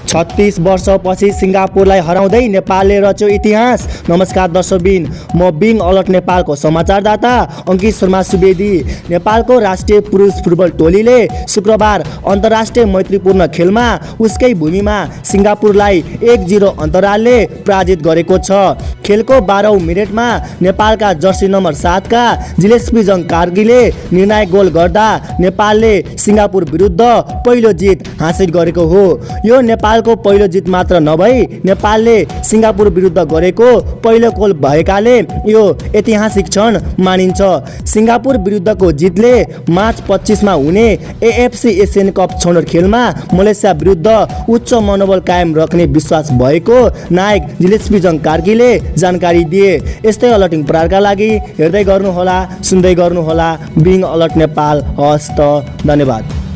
36 वर्षपछि सिङ्गापुरलाई हराउँदै नेपालले रच्यो इतिहास। नमस्कार दर्शकबिन, म बिङ अलर्ट नेपालको समाचारदाता अङ्कित शर्मा सुवेदी। नेपालको राष्ट्रिय पुरुष फुटबल टोलीले शुक्रबार अन्तर्राष्ट्रिय मैत्रीपूर्ण खेलमा उसकै भूमिमा सिङ्गापुरलाई 1-0 अन्तरालले पराजित गरेको छ। खेलको 12औं मिनेटमा नेपालका जर्सी नम्बर 7 का जिलेस्पीजङ कार्कीले निर्णायक गोल गर्दा नेपालले सिङ्गापुर विरुद्ध पहिलो जित हासिल गरेको हो। यो नेपालको पहिलो जित मात्र नभई नेपालले सिङ्गापुर विरुद्ध गरेको पहिलो गोल भएकाले यो ऐतिहासिक क्षण मानिन्छ। सिङ्गापुर विरुद्धको जितले मार्च 25 मा हुने एएफसी एसियन कप छनौट खेलमा मलेसिया विरुद्ध उच्च मनोबल कायम राख्ने विश्वास भएको नायक जिलेस्पीजङ कार्कीले जानकारी दिए। यस्तै अलर्टिङ प्रहारका लागि हेर्दै गर्नुहोला, सुन्दै गर्नुहोला बिङ अलर्ट नेपाल। हस्त, धन्यवाद।